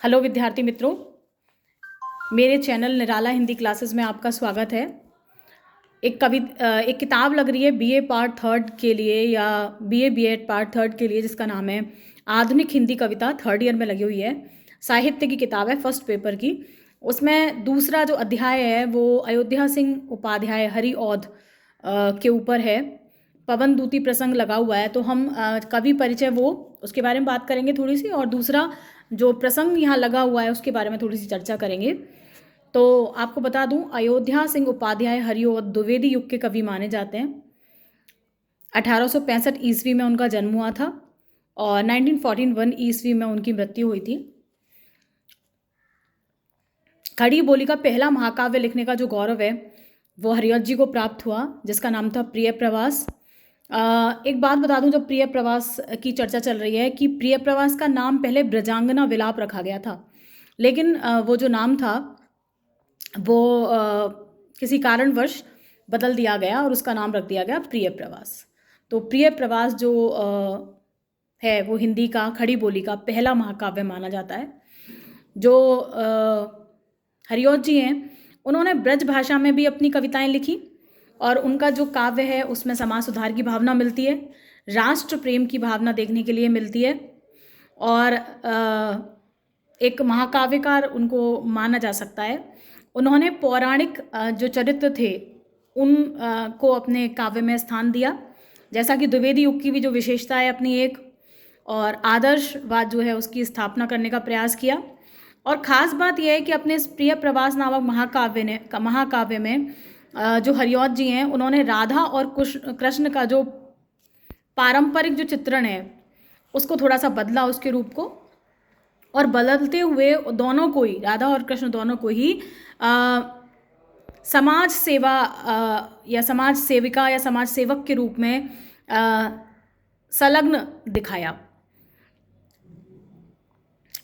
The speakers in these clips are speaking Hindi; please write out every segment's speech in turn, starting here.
हेलो विद्यार्थी मित्रों, मेरे चैनल निराला हिंदी क्लासेस में आपका स्वागत है। एक किताब लग रही है बीए पार्ट थर्ड के लिए या बीए बीएड पार्ट थर्ड के लिए, जिसका नाम है आधुनिक हिंदी कविता। थर्ड ईयर में लगी हुई है, साहित्य की किताब है, फर्स्ट पेपर की। उसमें दूसरा जो अध्याय है वो अयोध्या सिंह उपाध्याय हरिऔध के ऊपर है। पवन दूती प्रसंग लगा हुआ है, तो हम कवि परिचय वो उसके बारे में बात करेंगे थोड़ी सी, और दूसरा जो प्रसंग यहाँ लगा हुआ है उसके बारे में थोड़ी सी चर्चा करेंगे। तो आपको बता दूं, अयोध्या सिंह उपाध्याय हरिऔध द्विवेदी युग के कवि माने जाते हैं। 1865 ईस्वी में उनका जन्म हुआ था और 1941 ईस्वी में उनकी मृत्यु हुई थी। खड़ी बोली का पहला महाकाव्य लिखने का जो गौरव है वो हरिऔध जी को प्राप्त हुआ, जिसका नाम था प्रिय प्रवास। एक बात बता दूं, जब प्रिय प्रवास की चर्चा चल रही है कि प्रिय प्रवास का नाम पहले ब्रजांगना विलाप रखा गया था, लेकिन वो जो नाम था वो किसी कारणवश बदल दिया गया और उसका नाम रख दिया गया प्रिय प्रवास। तो प्रिय प्रवास जो है वो हिंदी का खड़ी बोली का पहला महाकाव्य माना जाता है। जो हरिऔध जी हैं, उन्होंने ब्रज भाषा में भी अपनी कविताएं लिखी और उनका जो काव्य है उसमें समाज सुधार की भावना मिलती है, राष्ट्र प्रेम की भावना देखने के लिए मिलती है, और एक महाकाव्यकार उनको माना जा सकता है। उन्होंने पौराणिक जो चरित्र थे उन को अपने काव्य में स्थान दिया, जैसा कि द्विवेदी युग की भी जो विशेषता है अपनी एक, और आदर्शवाद जो है उसकी स्थापना करने का प्रयास किया। और ख़ास बात यह है कि अपने इस प्रिय प्रवास नामक महाकाव्य में जो हरिऔध जी हैं, उन्होंने राधा और कृष्ण का जो पारंपरिक जो चित्रण है उसको थोड़ा सा बदला, उसके रूप को, और बदलते हुए दोनों को ही, राधा और कृष्ण दोनों को ही समाज सेवा या समाज सेविका या समाज सेवक के रूप में संलग्न दिखाया,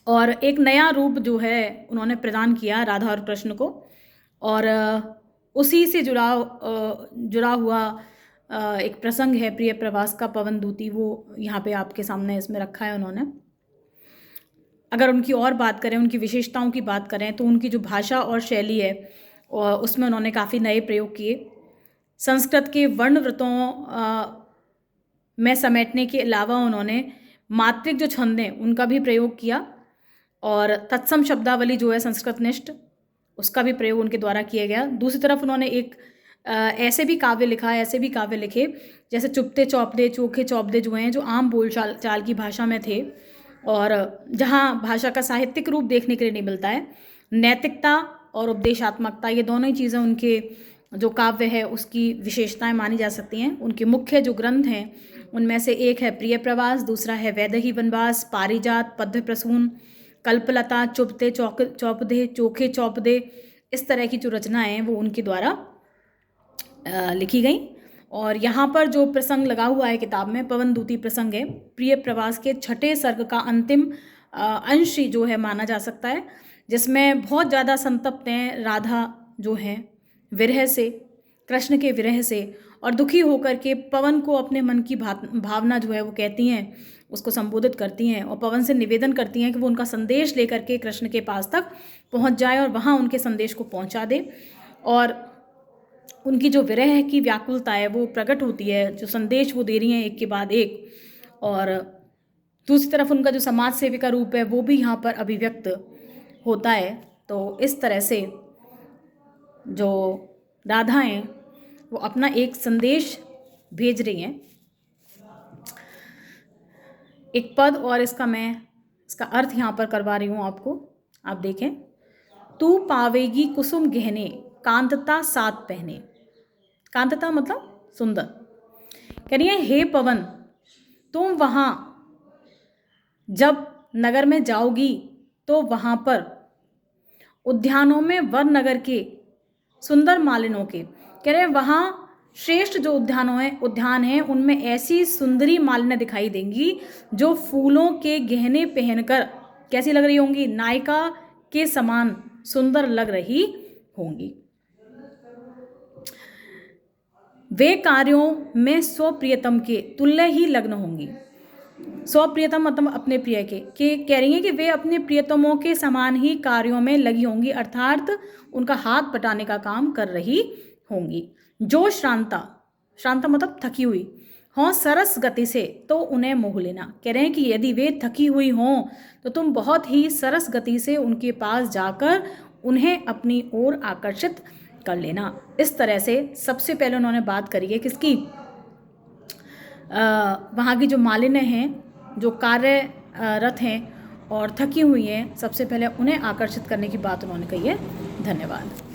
और एक नया रूप जो है उन्होंने प्रदान किया राधा और कृष्ण को। और उसी से जुड़ा हुआ एक प्रसंग है प्रिय प्रवास का, पवन दूती, वो यहाँ पे आपके सामने इसमें रखा है उन्होंने। अगर उनकी और बात करें, उनकी विशेषताओं की बात करें, तो उनकी जो भाषा और शैली है उसमें उन्होंने काफ़ी नए प्रयोग किए। संस्कृत के वर्णवृतों में समेटने के अलावा उन्होंने मात्रिक जो छंद हैं उनका भी प्रयोग किया, और तत्सम शब्दावली जो है संस्कृतनिष्ठ, उसका भी प्रयोग उनके द्वारा किया गया। दूसरी तरफ उन्होंने एक ऐसे भी काव्य लिखे जैसे चुपते चौपदे, चोखे चौपदे जो हैं, जो आम बोल चाल की भाषा में थे, और जहाँ भाषा का साहित्यिक रूप देखने के लिए नहीं मिलता है। नैतिकता और उपदेशात्मकता, ये दोनों ही चीज़ें उनके जो काव्य है उसकी विशेषताएं मानी जा सकती हैं। उनके मुख्य जो ग्रंथ हैं उनमें से एक है प्रिय प्रवास, दूसरा है वैदेही वनवास, पारिजात, पद्य प्रसून, कल्पलता, चुपते चौपदे, चोखे चौपदे, इस तरह की जो रचनाएं हैं वो उनके द्वारा लिखी गई। और यहाँ पर जो प्रसंग लगा हुआ है किताब में, पवन दूती प्रसंग है, प्रिय प्रवास के छठे सर्ग का अंतिम अंश जो है माना जा सकता है, जिसमें बहुत ज़्यादा संतप्त हैं राधा जो हैं विरह से, कृष्ण के विरह से, और दुखी होकर के पवन को अपने मन की भावना जो है वो कहती हैं, उसको संबोधित करती हैं, और पवन से निवेदन करती हैं कि वो उनका संदेश लेकर के कृष्ण के पास तक पहुंच जाए और वहाँ उनके संदेश को पहुंचा दे। और उनकी जो विरह की व्याकुलता है वो प्रकट होती है, जो संदेश वो दे रही हैं एक के बाद एक। और दूसरी तरफ उनका जो समाज सेविका रूप है वो भी यहाँ पर अभिव्यक्त होता है। तो इस तरह से जो राधा हैं वो अपना एक संदेश भेज रही हैं। एक पद और इसका अर्थ यहाँ पर करवा रही हूँ आपको, आप देखें। तू पावेगी कुसुम गहने, कांतता साथ पहने। कांतता मतलब सुंदर। कह रही है, हे पवन, तुम वहाँ जब नगर में जाओगी तो वहाँ पर उद्यानों में वन नगर के सुंदर मालिनों के, कह रहे वहाँ श्रेष्ठ जो उद्यान हैं उनमें ऐसी सुंदरी मालिन्य दिखाई देंगी जो फूलों के गहने पहनकर कैसी लग रही होंगी, नायिका के समान सुंदर लग रही होंगी। वे कार्यों में स्वप्रियतम के तुल्य ही लग्न होंगी। स्वप्रियतम मतलब अपने प्रिय के, कि कह रही हैं कि वे अपने प्रियतमों के समान ही कार्यों में लगी होंगी, अर्थात उनका हाथ बटाने का काम कर रही होंगी। जो श्रांता, श्रांता मतलब थकी हुई, हों सरस गति से तो उन्हें मोह लेना। कह रहे हैं कि यदि वे थकी हुई हों तो तुम बहुत ही सरस गति से उनके पास जाकर उन्हें अपनी ओर आकर्षित कर लेना। इस तरह से सबसे पहले उन्होंने बात करी है किसकी, वहाँ की जो मालिन्य हैं, जो कार्यरत हैं और थकी हुई हैं, सबसे पहले उन्हें आकर्षित करने की बात उन्होंने कही है। धन्यवाद।